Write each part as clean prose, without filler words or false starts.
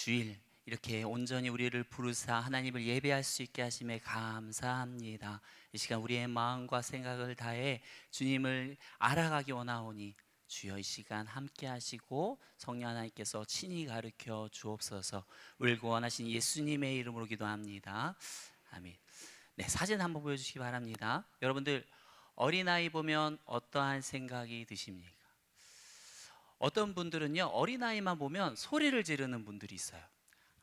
주일 이렇게 온전히 우리를 부르사 하나님을 예배할 수 있게 하심에 감사합니다. 이 시간 우리의 마음과 생각을 다해 주님을 알아가기 원하오니 주여 이 시간 함께 하시고 성령 하나님께서 친히 가르쳐 주옵소서. 울고 원하신 예수님의 이름으로 기도합니다. 아멘. 네, 사진 한번 보여주시기 바랍니다. 여러분들 어린아이 보면 어떠한 생각이 드십니까? 어떤 분들은요, 어린아이만 보면 소리를 지르는 분들이 있어요.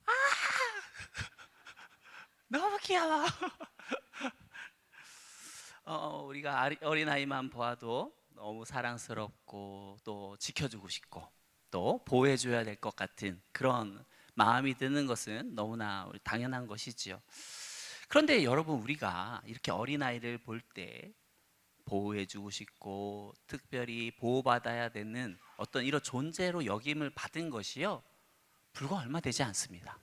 아! 너무 귀여워. 우리가 어린아이만 보아도 너무 사랑스럽고 또 지켜주고 싶고 또 보호해줘야 될 것 같은 그런 마음이 드는 것은 너무나 당연한 것이지요. 그런데 여러분, 우리가 이렇게 어린아이를 볼 때 보호해주고 싶고 특별히 보호받아야 되는 어떤 이런 존재로 여김을 받은 것이요, 불과 얼마 되지 않습니다.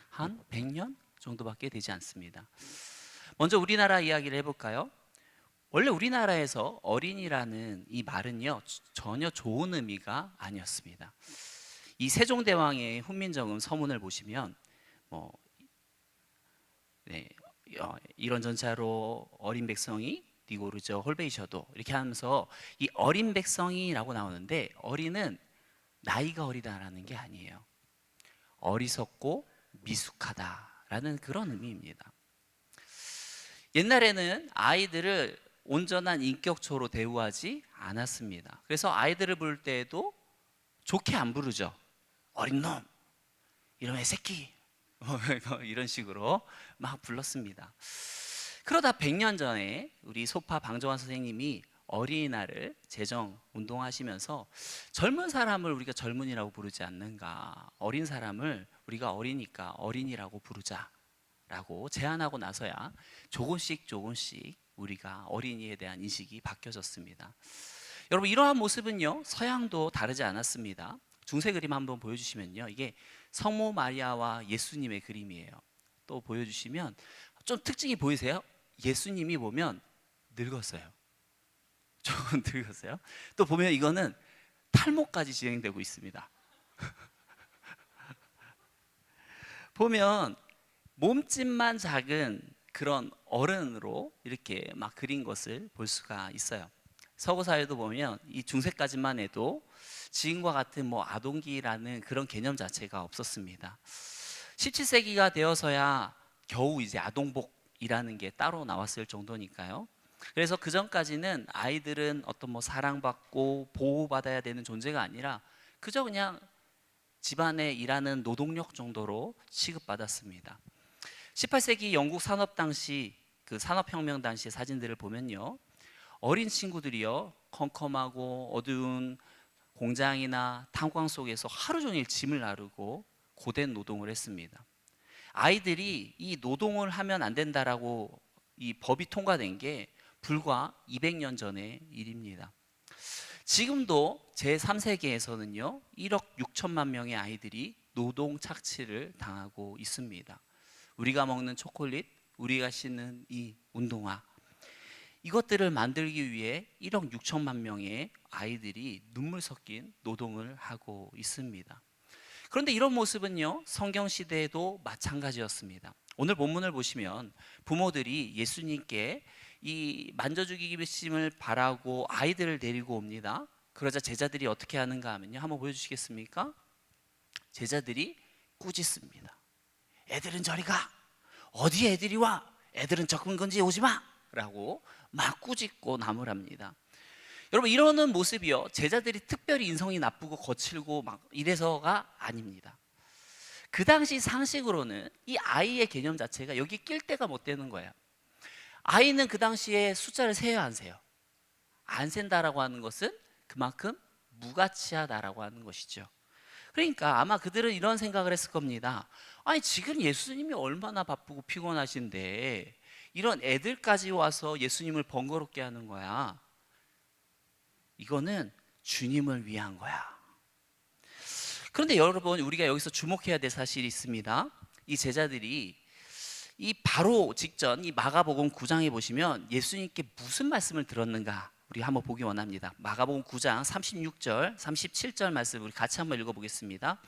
한 100년 정도밖에 되지 않습니다. 먼저 우리나라 이야기를 해볼까요? 원래 우리나라에서 어린이라는 이 말은요, 전혀 좋은 의미가 아니었습니다. 이 세종대왕의 훈민정음 서문을 보시면 이런 전차로 어린 백성이 뛰고 오르죠 홀베이셔도, 이렇게 하면서 이 어린 백성이라고 나오는데, 어린은 나이가 어리다라는 게 아니에요. 어리석고 미숙하다라는 그런 의미입니다. 옛날에는 아이들을 온전한 인격초로 대우하지 않았습니다. 그래서 아이들을 부를 때에도 좋게 안 부르죠. 어린 놈, 이놈의 새끼, 이런 식으로 막 불렀습니다. 그러다 100년 전에 우리 소파 방정환 선생님이 어린이날을 제정 운동하시면서 젊은 사람을 우리가 젊은이라고 부르지 않는가, 어린 사람을 우리가 어리니까 어린이라고 부르자라고 제안하고 나서야 조금씩 우리가 어린이에 대한 인식이 바뀌어졌습니다. 여러분, 이러한 모습은요, 서양도 다르지 않았습니다. 중세 그림 한번 보여주시면요, 이게 성모 마리아와 예수님의 그림이에요. 또 보여주시면 좀 특징이 보이세요? 예수님이 보면 늙었어요. 조금 늙었어요. 또 보면 이거는 탈모까지 진행되고 있습니다. 보면 몸집만 작은 그런 어른으로 이렇게 막 그린 것을 볼 수가 있어요. 서구사회도 보면 이 중세까지만 해도 지금과 같은 아동기라는 그런 개념 자체가 없었습니다. 17세기가 되어서야 겨우 이제 아동복이라는 게 따로 나왔을 정도니까요. 그래서 그 전까지는 아이들은 어떤 사랑받고 보호받아야 되는 존재가 아니라 그저 그냥 집안에 일하는 노동력 정도로 취급받았습니다. 18세기 영국 산업혁명 당시 사진들을 보면요, 어린 친구들이요, 컴컴하고 어두운 공장이나 탄광 속에서 하루 종일 짐을 나르고 고된 노동을 했습니다. 아이들이 이 노동을 하면 안 된다라고 이 법이 통과된 게 불과 200년 전의 일입니다. 지금도 제3세계에서는요 1억 6천만 명의 아이들이 노동 착취를 당하고 있습니다. 우리가 먹는 초콜릿, 우리가 신는 이 운동화, 이것들을 만들기 위해 1억 6천만 명의 아이들이 눈물 섞인 노동을 하고 있습니다. 그런데 이런 모습은요, 성경 시대에도 마찬가지였습니다. 오늘 본문을 보시면 부모들이 예수님께 이 만져주기심을 바라고 아이들을 데리고 옵니다. 그러자 제자들이 어떻게 하는가 하면요, 한번 보여주시겠습니까? 제자들이 꾸짖습니다. 애들은 저리 가. 어디 애들이 와? 애들은 적은 건지 오지 마! 라고 막 꾸짖고 나무랍니다. 여러분, 이러는 모습이요, 제자들이 특별히 인성이 나쁘고 거칠고 막 이래서가 아닙니다. 그 당시 상식으로는 이 아이의 개념 자체가 여기 낄 데가 못 되는 거예요. 아이는 그 당시에 숫자를 세요, 안 세요? 안 센다라고 하는 것은 그만큼 무가치하다라고 하는 것이죠. 그러니까 아마 그들은 이런 생각을 했을 겁니다. 아니, 지금 예수님이 얼마나 바쁘고 피곤하신데 이런 애들까지 와서 예수님을 번거롭게 하는 거야. 이거는 주님을 위한 거야. 그런데 여러분, 우리가 여기서 주목해야 될 사실이 있습니다. 이 제자들이 이 바로 직전 이 마가복음 9장에 보시면 예수님께 무슨 말씀을 들었는가 우리 한번 보기 원합니다. 마가복음 9장 36절 37절 말씀 우리 같이 한번 읽어보겠습니다.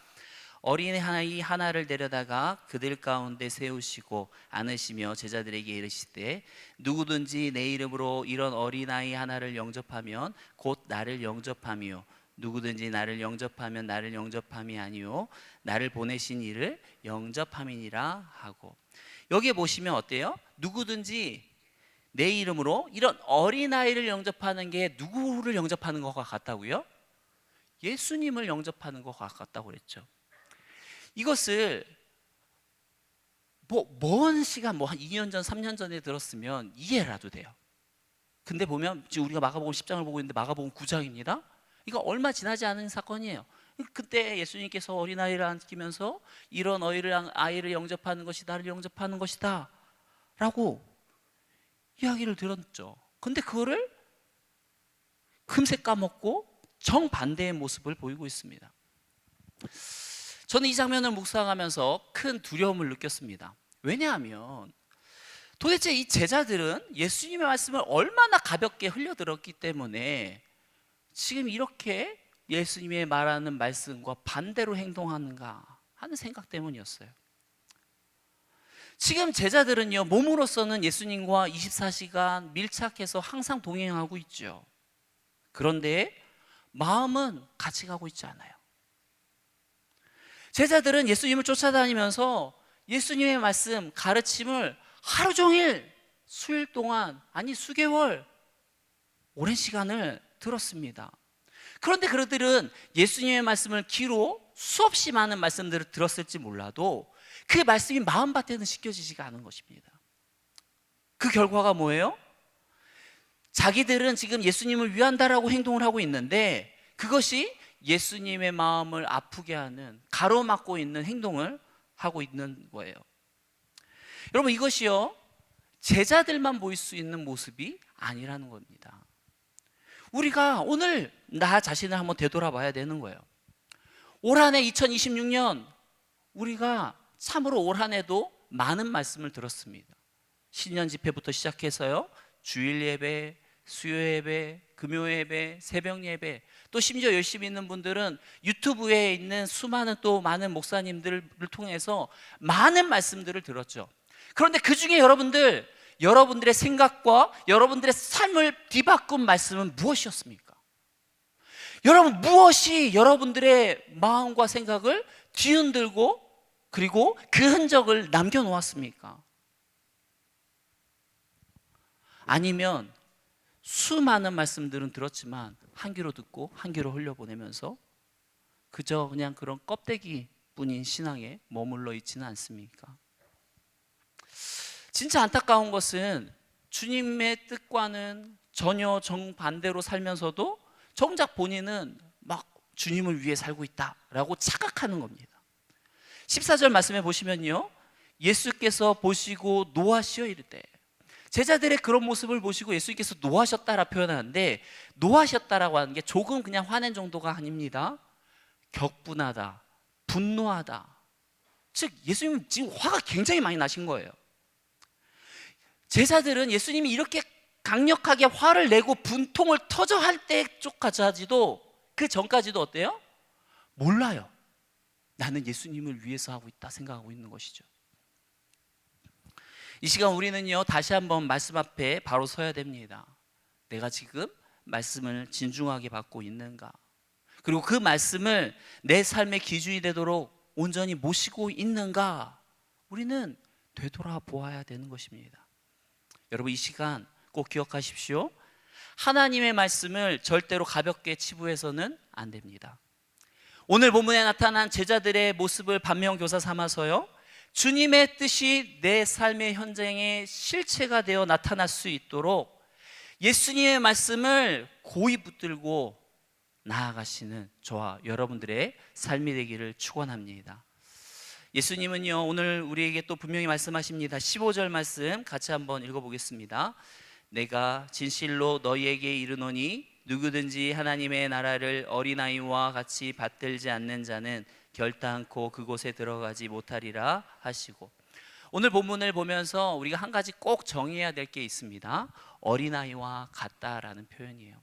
어린아이 하나를 데려다가 그들 가운데 세우시고 안으시며 제자들에게 이르시되 누구든지 내 이름으로 이런 어린아이 하나를 영접하면 곧 나를 영접함이요 누구든지 나를 영접하면 나를 영접함이 아니요 나를 보내신 이를 영접함이니라 하고, 여기에 보시면 어때요? 누구든지 내 이름으로 이런 어린아이를 영접하는 게 누구를 영접하는 것과 같다고요? 예수님을 영접하는 것과 같다고 그랬죠. 이것을 먼 시간 한 2년 전 3년 전에 들었으면 이해라도 돼요. 근데 보면 지금 우리가 마가복음 10장을 보고 있는데 마가복음 9장입니다. 이거 얼마 지나지 않은 사건이에요. 그때 예수님께서 어린아이를 안기면서 이런 아이를 영접하는 것이 나를 영접하는 것이다 라고 이야기를 들었죠. 근데 그거를 금세 까먹고 정반대의 모습을 보이고 있습니다. 저는 이 장면을 묵상하면서 큰 두려움을 느꼈습니다. 왜냐하면 도대체 이 제자들은 예수님의 말씀을 얼마나 가볍게 흘려들었기 때문에 지금 이렇게 예수님의 말하는 말씀과 반대로 행동하는가 하는 생각 때문이었어요. 지금 제자들은요, 몸으로서는 예수님과 24시간 밀착해서 항상 동행하고 있죠. 그런데 마음은 같이 가고 있지 않아요. 제자들은 예수님을 쫓아다니면서 예수님의 말씀, 가르침을 하루 종일, 수일 동안, 아니 수개월, 오랜 시간을 들었습니다. 그런데 그들은 예수님의 말씀을 귀로 수없이 많은 말씀들을 들었을지 몰라도 그 말씀이 마음밭에는 씻겨지지가 않은 것입니다. 그 결과가 뭐예요? 자기들은 지금 예수님을 위한다라고 행동을 하고 있는데 그것이 예수님의 마음을 아프게 하는, 가로막고 있는 행동을 하고 있는 거예요. 여러분, 이것이요 제자들만 보일 수 있는 모습이 아니라는 겁니다. 우리가 오늘 나 자신을 한번 되돌아봐야 되는 거예요. 올 한 해 2026년 우리가 참으로 올 한 해도 많은 말씀을 들었습니다. 신년 집회부터 시작해서요, 주일 예배, 수요 예배, 금요 예배, 새벽 예배, 또 심지어 열심히 있는 분들은 유튜브에 있는 수많은 또 많은 목사님들을 통해서 많은 말씀들을 들었죠. 그런데 그 중에 여러분들의 생각과 여러분들의 삶을 뒤바꾼 말씀은 무엇이었습니까? 여러분, 무엇이 여러분들의 마음과 생각을 뒤흔들고 그리고 그 흔적을 남겨놓았습니까? 아니면 수많은 말씀들은 들었지만 한 귀로 듣고 한 귀로 흘려보내면서 그저 그냥 그런 껍데기 뿐인 신앙에 머물러 있지는 않습니까? 진짜 안타까운 것은 주님의 뜻과는 전혀 정반대로 살면서도 정작 본인은 막 주님을 위해 살고 있다라고 착각하는 겁니다. 14절 말씀해 보시면요, 예수께서 보시고 노하시어 이르되, 제자들의 그런 모습을 보시고 예수님께서 노하셨다라 표현하는데, 노하셨다라고 하는 게 조금 그냥 화낸 정도가 아닙니다. 격분하다, 분노하다. 즉 예수님 지금 화가 굉장히 많이 나신 거예요. 제자들은 예수님이 이렇게 강력하게 화를 내고 분통을 터져 할 때쪽까지도, 그 전까지도 어때요? 몰라요. 나는 예수님을 위해서 하고 있다 생각하고 있는 것이죠. 이 시간 우리는요, 다시 한번 말씀 앞에 바로 서야 됩니다. 내가 지금 말씀을 진중하게 받고 있는가, 그리고 그 말씀을 내 삶의 기준이 되도록 온전히 모시고 있는가, 우리는 되돌아보아야 되는 것입니다. 여러분, 이 시간 꼭 기억하십시오. 하나님의 말씀을 절대로 가볍게 치부해서는 안 됩니다. 오늘 본문에 나타난 제자들의 모습을 반면교사 삼아서요, 주님의 뜻이 내 삶의 현장의 실체가 되어 나타날 수 있도록 예수님의 말씀을 고이 붙들고 나아가시는 저와 여러분들의 삶이 되기를 축원합니다. 예수님은요, 오늘 우리에게 또 분명히 말씀하십니다. 15절 말씀 같이 한번 읽어보겠습니다. 내가 진실로 너희에게 이르노니 누구든지 하나님의 나라를 어린아이와 같이 받들지 않는 자는 결단코 그곳에 들어가지 못하리라 하시고, 오늘 본문을 보면서 우리가 한 가지 꼭 정해야 될 게 있습니다. 어린아이와 같다라는 표현이에요.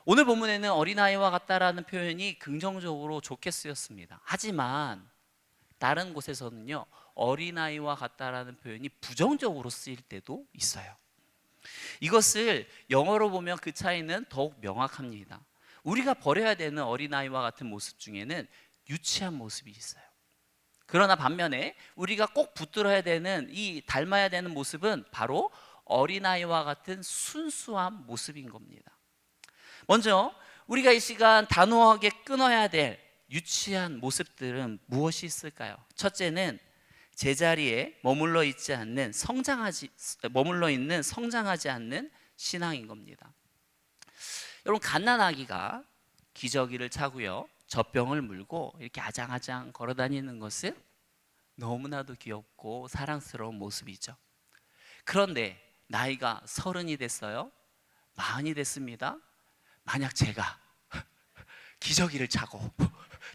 오늘 본문에는 어린아이와 같다라는 표현이 긍정적으로 좋게 쓰였습니다. 하지만 다른 곳에서는요, 어린아이와 같다라는 표현이 부정적으로 쓰일 때도 있어요. 이것을 영어로 보면 그 차이는 더욱 명확합니다. 우리가 버려야 되는 어린아이와 같은 모습 중에는 유치한 모습이 있어요. 그러나 반면에 우리가 꼭 붙들어야 되는, 이 닮아야 되는 모습은 바로 어린아이와 같은 순수한 모습인 겁니다. 먼저 우리가 이 시간 단호하게 끊어야 될 유치한 모습들은 무엇이 있을까요? 첫째는 제자리에 머물러 있는 성장하지 않는 신앙인 겁니다. 여러분, 갓난아기가 기저귀를 차고요, 젖병을 물고 이렇게 아장아장 걸어 다니는 것은 너무나도 귀엽고 사랑스러운 모습이죠. 그런데 나이가 30이 됐어요, 40이 됐습니다. 만약 제가 기저귀를 차고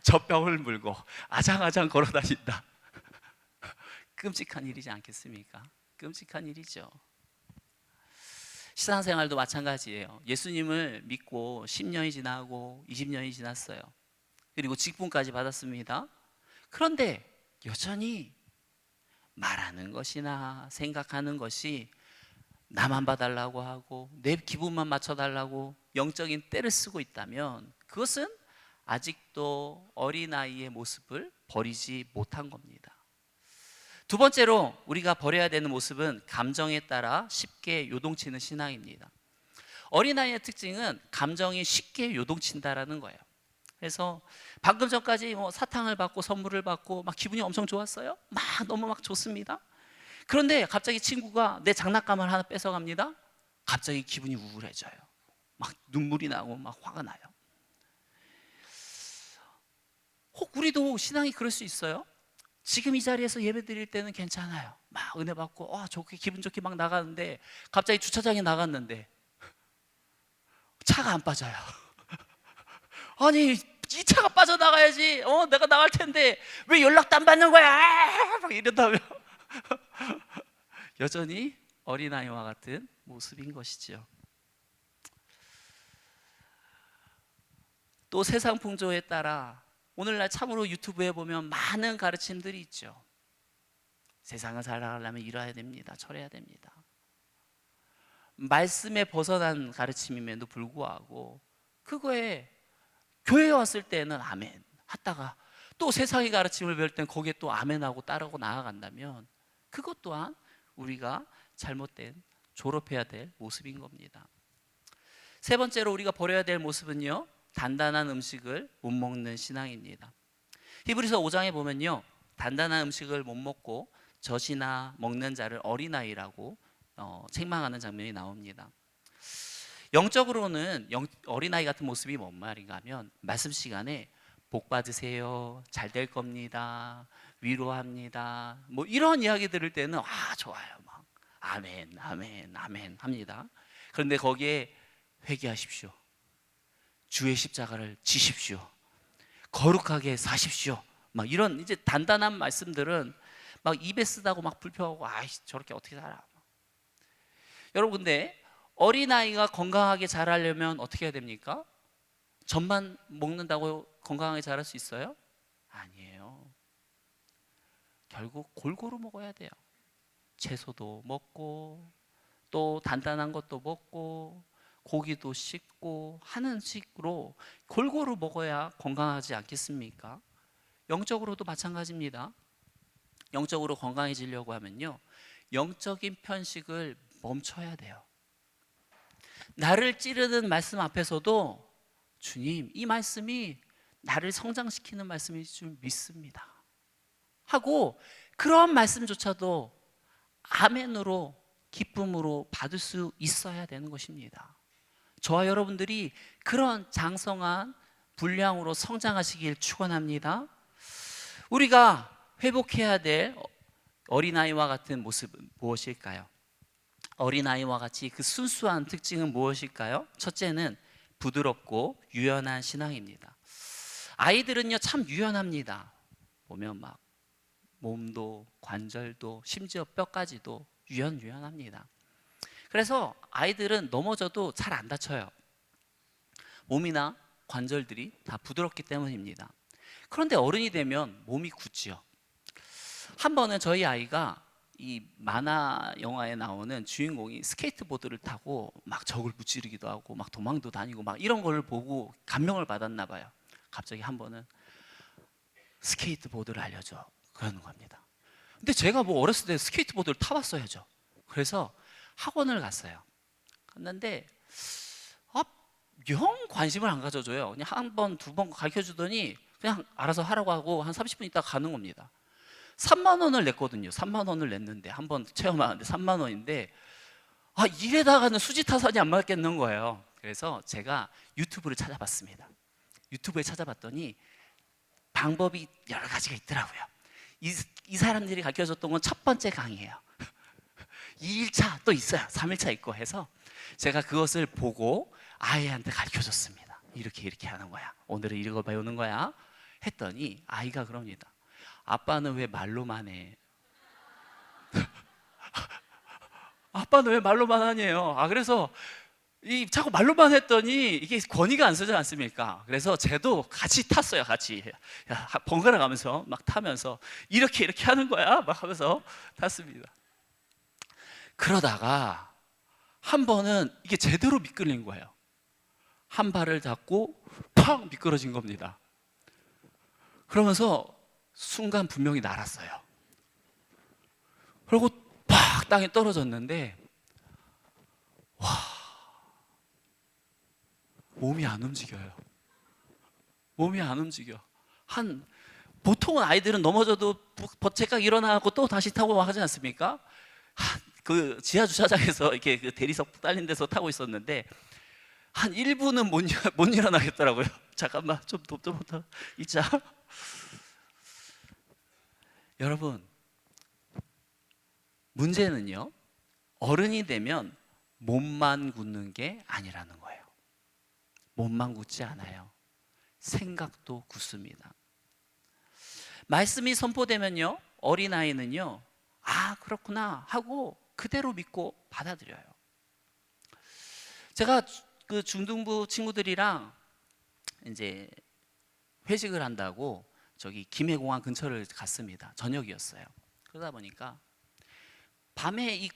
젖병을 물고 아장아장 걸어 다닌다, 끔찍한 일이지 않겠습니까? 끔찍한 일이죠. 신앙생활도 마찬가지예요. 예수님을 믿고 10년이 지나고 20년이 지났어요. 그리고 직분까지 받았습니다. 그런데 여전히 말하는 것이나 생각하는 것이 나만 봐달라고 하고 내 기분만 맞춰달라고 영적인 때를 쓰고 있다면 그것은 아직도 어린아이의 모습을 버리지 못한 겁니다. 두 번째로 우리가 버려야 되는 모습은 감정에 따라 쉽게 요동치는 신앙입니다. 어린아이의 특징은 감정이 쉽게 요동친다라는 거예요. 그래서 방금 전까지 사탕을 받고 선물을 받고 막 기분이 엄청 좋았어요. 너무 좋습니다. 그런데 갑자기 친구가 내 장난감을 하나 뺏어갑니다. 갑자기 기분이 우울해져요. 막 눈물이 나고 막 화가 나요. 혹 우리도 신앙이 그럴 수 있어요? 지금 이 자리에서 예배 드릴 때는 괜찮아요. 막 은혜 받고 좋게 기분 좋게 막 나가는데 갑자기 주차장에 나갔는데 차가 안 빠져요. 아니, 이 차가 빠져나가야지. 내가 나갈 텐데 왜 연락도 안 받는 거야? 막 이런다면 여전히 어린아이와 같은 모습인 것이죠. 또 세상 풍조에 따라 오늘날 참으로 유튜브에 보면 많은 가르침들이 있죠. 세상을 살아가려면 이뤄야 됩니다, 저래야 됩니다. 말씀에 벗어난 가르침임에도 불구하고 그거에 교회에 왔을 때는 아멘 하다가 또 세상의 가르침을 배울 때는 거기에 또 아멘하고 따르고 나아간다면 그것 또한 우리가 잘못된, 졸업해야 될 모습인 겁니다. 세 번째로 우리가 버려야 될 모습은요, 단단한 음식을 못 먹는 신앙입니다. 히브리서 5장에 보면요, 단단한 음식을 못 먹고 젖이나 먹는 자를 어린아이라고 책망하는 장면이 나옵니다. 영적으로는 어린아이 같은 모습이 뭔 말인가 하면 말씀 시간에 복 받으세요, 잘 될 겁니다, 위로합니다, 이런 이야기 들을 때는 좋아요, 막 아멘 아멘 아멘 합니다. 그런데 거기에 회개하십시오, 주의 십자가를 지십시오, 거룩하게 사십시오, 막 이런 이제 단단한 말씀들은 막 입에 쓰다고 막 불평하고 저렇게 어떻게 살아. 여러분, 근데 어린아이가 건강하게 자라려면 어떻게 해야 됩니까? 젖만 먹는다고 건강하게 자랄 수 있어요? 아니에요. 결국 골고루 먹어야 돼요. 채소도 먹고 또 단단한 것도 먹고 고기도 씹고 하는 식으로 골고루 먹어야 건강하지 않겠습니까? 영적으로도 마찬가지입니다. 영적으로 건강해지려고 하면요, 영적인 편식을 멈춰야 돼요. 나를 찌르는 말씀 앞에서도 주님, 이 말씀이 나를 성장시키는 말씀일 줄 믿습니다 하고 그런 말씀조차도 아멘으로, 기쁨으로 받을 수 있어야 되는 것입니다. 저와 여러분들이 그런 장성한 분량으로 성장하시길 축원합니다. 우리가 회복해야 될 어린아이와 같은 모습은 무엇일까요? 어린아이와 같이 그 순수한 특징은 무엇일까요? 첫째는 부드럽고 유연한 신앙입니다. 아이들은요, 참 유연합니다. 보면 막 몸도 관절도 심지어 뼈까지도 유연합니다. 그래서 아이들은 넘어져도 잘 안 다쳐요. 몸이나 관절들이 다 부드럽기 때문입니다. 그런데 어른이 되면 몸이 굳지요. 한 번은 저희 아이가 이 만화 영화에 나오는 주인공이 스케이트보드를 타고 막 적을 무찌르기도 하고 막 도망도 다니고 막 이런 걸 보고 감명을 받았나 봐요. 갑자기 한 번은 스케이트보드를 알려줘 그러는 겁니다. 근데 제가 뭐 어렸을 때 스케이트보드를 타봤어야죠. 그래서 학원을 갔어요. 갔는데 영 관심을 안 가져줘요. 그냥 한 번, 두 번 가르쳐 주더니 그냥 알아서 하라고 하고 한 30분 있다 가는 겁니다. 3만 원을 냈거든요. 3만 원을 냈는데 한 번 체험하는데 3만 원인데 이래다가는 수지타산이 안 맞겠는 거예요. 그래서 제가 유튜브를 찾아봤습니다. 유튜브에 찾아봤더니 방법이 여러 가지가 있더라고요. 이 사람들이 가르쳐줬던 건 첫 번째 강의예요. 2일차 또 있어요. 3일차 있고 해서 제가 그것을 보고 아이한테 가르쳐줬습니다. 이렇게 하는 거야. 오늘은 이거 배우는 거야. 했더니 아이가 그럽니다. 아빠는 왜 말로만 해? 아빠는 왜 말로만 하냐요? 그래서 자꾸 말로만 했더니 이게 권위가 안 서지 않습니까? 그래서 쟤도 같이 탔어요. 같이 번갈아 가면서 막 타면서 이렇게 하는 거야 막 하면서 탔습니다. 그러다가 한 번은 이게 제대로 미끄러진 거예요. 한 발을 잡고 팍 미끄러진 겁니다. 그러면서 순간 분명히 날았어요. 그리고 팍 땅에 떨어졌는데 몸이 안 움직여요. 몸이 안 움직여. 보통은 아이들은 넘어져도 버체각 일어나고 또 다시 타고 하지 않습니까? 그 지하 주차장에서 이렇게 그 대리석 딸린 데서 타고 있었는데 한 1분은 못 일어나겠더라고요. 잠깐만 좀 있자. 여러분, 문제는요, 어른이 되면 몸만 굳는 게 아니라는 거예요. 몸만 굳지 않아요. 생각도 굳습니다. 말씀이 선포되면요, 어린아이는요, 그렇구나 하고 그대로 믿고 받아들여요. 제가 그 중등부 친구들이랑 이제 회식을 한다고 저기 김해공항 근처를 갔습니다. 저녁이었어요. 그러다 보니까 밤에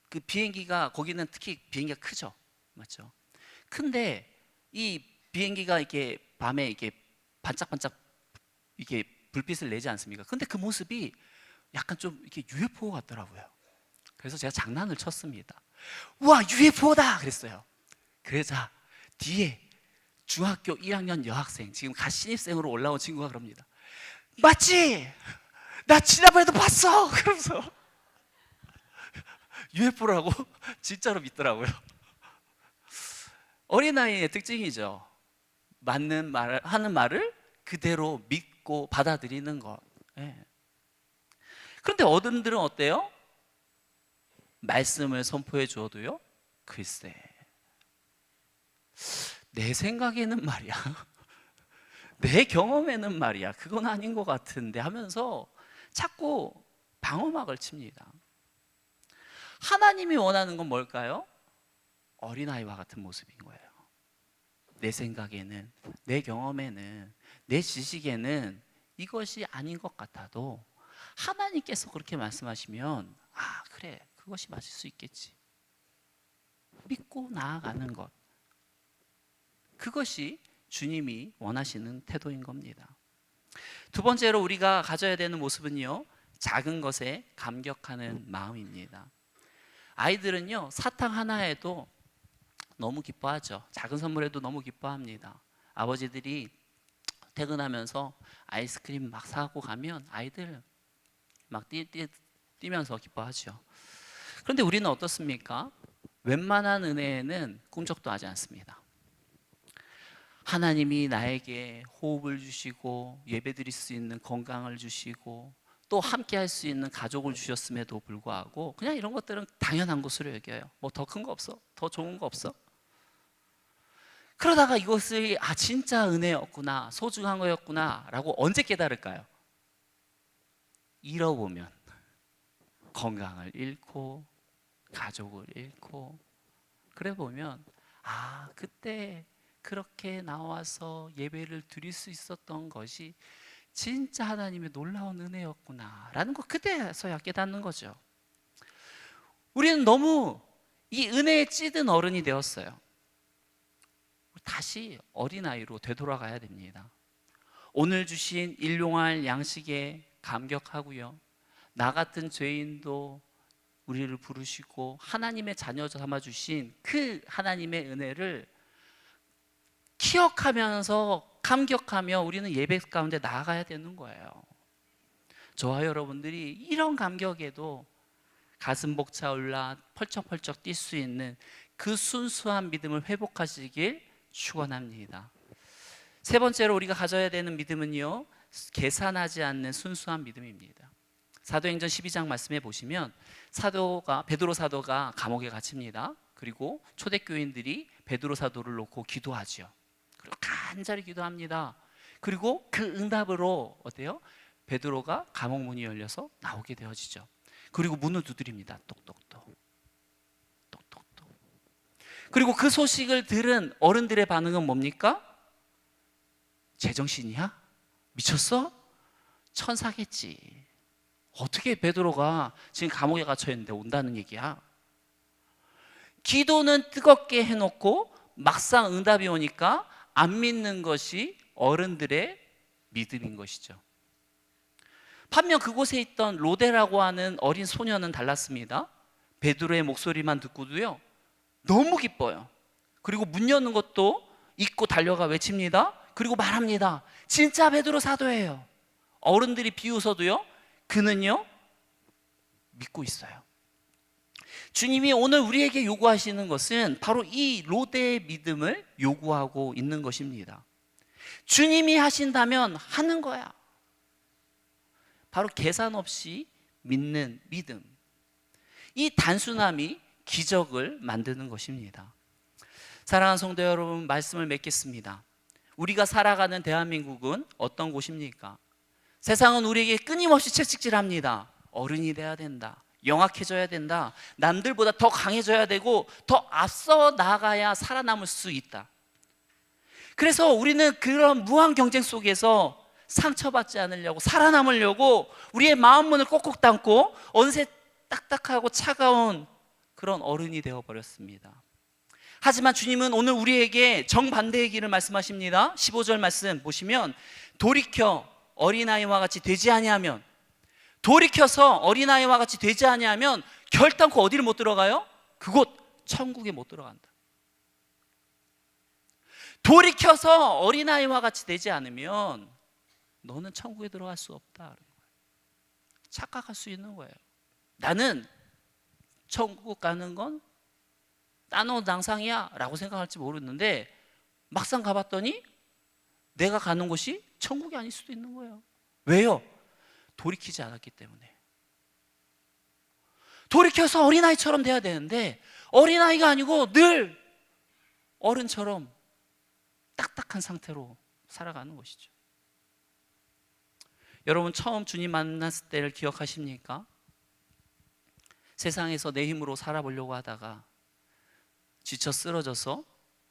그 비행기가, 거기는 특히 비행기가 크죠, 맞죠? 근데 이 비행기가 이렇게 밤에 이렇게 반짝반짝 이렇게 불빛을 내지 않습니까? 근데 그 모습이 약간 좀 이렇게 UFO 같더라고요. 그래서 제가 장난을 쳤습니다. 우와, UFO다! 그랬어요. 그러자 뒤에 중학교 1학년 여학생, 지금 갓 신입생으로 올라온 친구가 그럽니다. 맞지? 나 지난번에도 봤어! 그러면서 UFO라고 진짜로 믿더라고요. 어린아이의 특징이죠. 하는 말을 그대로 믿고 받아들이는 것. 그런데 어른들은 어때요? 말씀을 선포해 주어도요, 글쎄, 내 생각에는 말이야, 내 경험에는 말이야, 그건 아닌 것 같은데 하면서 자꾸 방어막을 칩니다. 하나님이 원하는 건 뭘까요? 어린아이와 같은 모습인 거예요. 내 생각에는, 내 경험에는, 내 지식에는 이것이 아닌 것 같아도 하나님께서 그렇게 말씀하시면 그래, 그것이 맞을 수 있겠지, 믿고 나아가는 것, 그것이 주님이 원하시는 태도인 겁니다. 두 번째로 우리가 가져야 되는 모습은요, 작은 것에 감격하는 마음입니다. 아이들은요, 사탕 하나에도 너무 기뻐하죠. 작은 선물에도 너무 기뻐합니다. 아버지들이 퇴근하면서 아이스크림 막 사고 가면 아이들 막 뛰면서 기뻐하죠. 그런데 우리는 어떻습니까? 웬만한 은혜에는 꿈쩍도 하지 않습니다. 하나님이 나에게 호흡을 주시고 예배드릴 수 있는 건강을 주시고 또 함께 할 수 있는 가족을 주셨음에도 불구하고 그냥 이런 것들은 당연한 것으로 여겨요. 뭐 더 큰 거 없어? 더 좋은 거 없어? 그러다가 이것을 진짜 은혜였구나, 소중한 거였구나 라고 언제 깨달을까요? 잃어보면, 건강을 잃고 가족을 잃고, 그래 보면 그때 그렇게 나와서 예배를 드릴 수 있었던 것이 진짜 하나님의 놀라운 은혜였구나라는 거 그때서야 깨닫는 거죠. 우리는 너무 이 은혜에 찌든 어른이 되었어요. 다시 어린아이로 되돌아가야 됩니다. 오늘 주신 일용할 양식에 감격하고요, 나 같은 죄인도 우리를 부르시고 하나님의 자녀 삼아주신 그 하나님의 은혜를 기억하면서 감격하며 우리는 예배 가운데 나아가야 되는 거예요. 저와 여러분들이 이런 감격에도 가슴 벅차 올라 펄쩍펄쩍 뛸 수 있는 그 순수한 믿음을 회복하시길 축원합니다. 세 번째로 우리가 가져야 되는 믿음은요, 계산하지 않는 순수한 믿음입니다. 사도행전 12장 말씀해 보시면 베드로 사도가 감옥에 갇힙니다. 그리고 초대교인들이 베드로 사도를 놓고 기도하죠. 그리고 간절히 기도합니다. 그리고 그 응답으로 어때요? 베드로가 감옥 문이 열려서 나오게 되어지죠. 그리고 문을 두드립니다. 똑똑똑. 똑똑똑. 그리고 그 소식을 들은 어른들의 반응은 뭡니까? 제정신이야? 미쳤어? 천사겠지. 어떻게 베드로가 지금 감옥에 갇혀 있는데 온다는 얘기야? 기도는 뜨겁게 해놓고 막상 응답이 오니까 안 믿는 것이 어른들의 믿음인 것이죠. 반면 그곳에 있던 로데라고 하는 어린 소녀는 달랐습니다. 베드로의 목소리만 듣고도요, 너무 기뻐요. 그리고 문 여는 것도 잊고 달려가 외칩니다. 그리고 말합니다. 진짜 베드로 사도예요. 어른들이 비웃어도요, 그는요 믿고 있어요. 주님이 오늘 우리에게 요구하시는 것은 바로 이 로데의 믿음을 요구하고 있는 것입니다. 주님이 하신다면 하는 거야. 바로 계산 없이 믿는 믿음. 이 단순함이 기적을 만드는 것입니다. 사랑하는 성도 여러분, 말씀을 맺겠습니다. 우리가 살아가는 대한민국은 어떤 곳입니까? 세상은 우리에게 끊임없이 채찍질합니다. 어른이 돼야 된다, 영악해져야 된다, 남들보다 더 강해져야 되고 더 앞서 나가야 살아남을 수 있다. 그래서 우리는 그런 무한 경쟁 속에서 상처받지 않으려고, 살아남으려고 우리의 마음 문을 꼭꼭 닫고 어느새 딱딱하고 차가운 그런 어른이 되어버렸습니다. 하지만 주님은 오늘 우리에게 정반대의 길을 말씀하십니다. 15절 말씀 보시면, 돌이켜 어린아이와 같이 되지 아니하면, 돌이켜서 어린아이와 같이 되지 아니하면 결단코 어디를 못 들어가요? 그곳 천국에 못 들어간다. 돌이켜서 어린아이와 같이 되지 않으면 너는 천국에 들어갈 수 없다. 착각할 수 있는 거예요. 나는 천국 가는 건 딴호당상이야 라고 생각할지 모르는데, 막상 가봤더니 내가 가는 곳이 천국이 아닐 수도 있는 거예요. 왜요? 돌이키지 않았기 때문에. 돌이켜서 어린아이처럼 돼야 되는데 어린아이가 아니고 늘 어른처럼 딱딱한 상태로 살아가는 것이죠. 여러분, 처음 주님 만났을 때를 기억하십니까? 세상에서 내 힘으로 살아보려고 하다가 지쳐 쓰러져서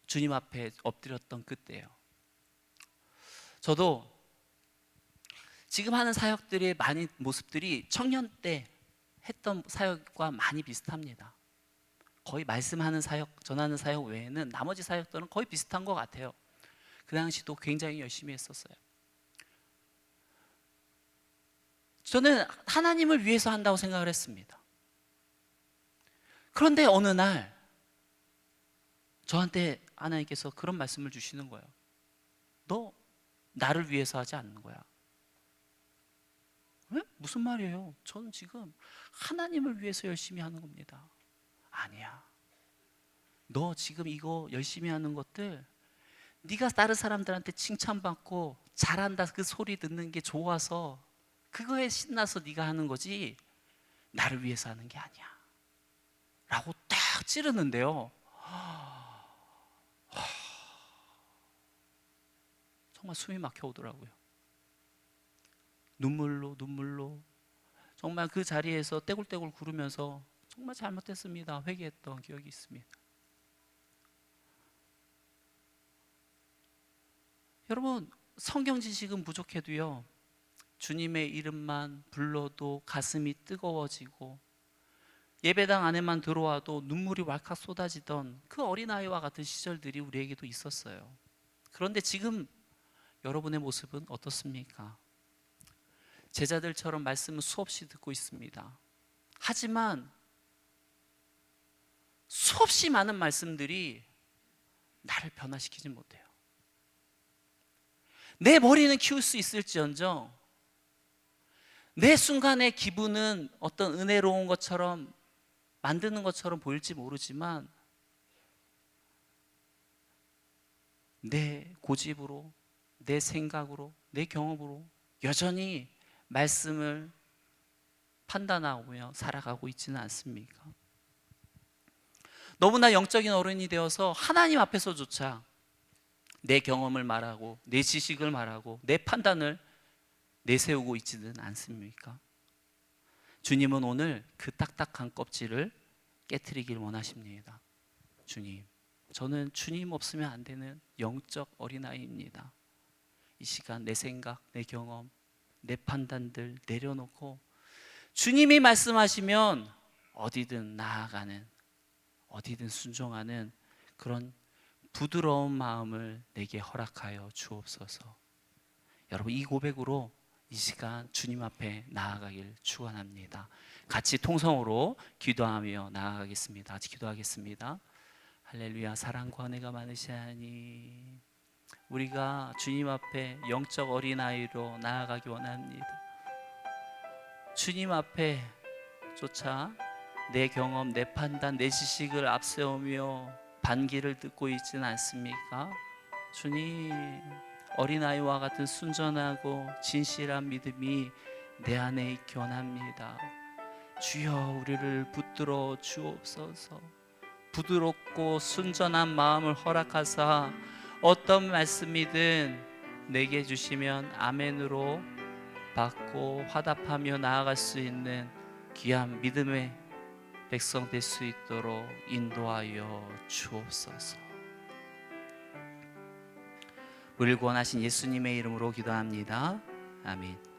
주님 앞에 엎드렸던 그때예요. 저도 지금 하는 사역들의 많은 모습들이 청년 때 했던 사역과 많이 비슷합니다. 거의 말씀하는 사역, 전하는 사역 외에는 나머지 사역들은 거의 비슷한 것 같아요. 그 당시도 굉장히 열심히 했었어요. 저는 하나님을 위해서 한다고 생각을 했습니다. 그런데 어느 날 저한테 하나님께서 그런 말씀을 주시는 거예요. 너 나를 위해서 하지 않는 거야. 왜? 무슨 말이에요? 저는 지금 하나님을 위해서 열심히 하는 겁니다. 아니야. 너 지금 이거 열심히 하는 것들, 네가 다른 사람들한테 칭찬받고 잘한다 그 소리 듣는 게 좋아서 그거에 신나서 네가 하는 거지 나를 위해서 하는 게 아니야 라고 딱 찌르는데요, 정말 숨이 막혀 오더라고요. 눈물로 정말 그 자리에서 떼굴떼굴 구르면서 정말 잘못했습니다 회개했던 기억이 있습니다. 여러분, 성경 지식은 부족해도요, 주님의 이름만 불러도 가슴이 뜨거워지고 예배당 안에만 들어와도 눈물이 왈칵 쏟아지던 그 어린아이와 같은 시절들이 우리에게도 있었어요. 그런데 지금 여러분의 모습은 어떻습니까? 제자들처럼 말씀을 수없이 듣고 있습니다. 하지만 수없이 많은 말씀들이 나를 변화시키지 못해요. 내 머리는 키울 수 있을지언정 내 순간의 기분은 어떤 은혜로운 것처럼 만드는 것처럼 보일지 모르지만 내 고집으로, 내 생각으로, 내 경험으로 여전히 말씀을 판단하며 살아가고 있지는 않습니까? 너무나 영적인 어른이 되어서 하나님 앞에서조차 내 경험을 말하고 내 지식을 말하고 내 판단을 내세우고 있지는 않습니까? 주님은 오늘 그 딱딱한 껍질을 깨트리길 원하십니다. 주님, 저는 주님 없으면 안 되는 영적 어린아이입니다. 이 시간 내 생각, 내 경험, 내 판단들 내려놓고 주님이 말씀하시면 어디든 나아가는, 어디든 순종하는 그런 부드러운 마음을 내게 허락하여 주옵소서. 여러분, 이 고백으로 이 시간 주님 앞에 나아가길 축원합니다. 같이 통성으로 기도하며 나아가겠습니다. 같이 기도하겠습니다. 할렐루야. 사랑과 은혜가 많으시하니 우리가 주님 앞에 영적 어린아이로 나아가기 원합니다. 주님 앞에 쫓아 내 경험, 내 판단, 내 지식을 앞세우며 반기를 듣고 있지는 않습니까? 주님, 어린아이와 같은 순전하고 진실한 믿음이 내 안에 있기 원합니다. 주여, 우리를 붙들어 주옵소서. 부드럽고 순전한 마음을 허락하사 어떤 말씀이든 내게 주시면 아멘으로 받고 화답하며 나아갈 수 있는 귀한 믿음의 백성 될 수 있도록 인도하여 주옵소서. 우리를 구원하신 예수님의 이름으로 기도합니다. 아멘.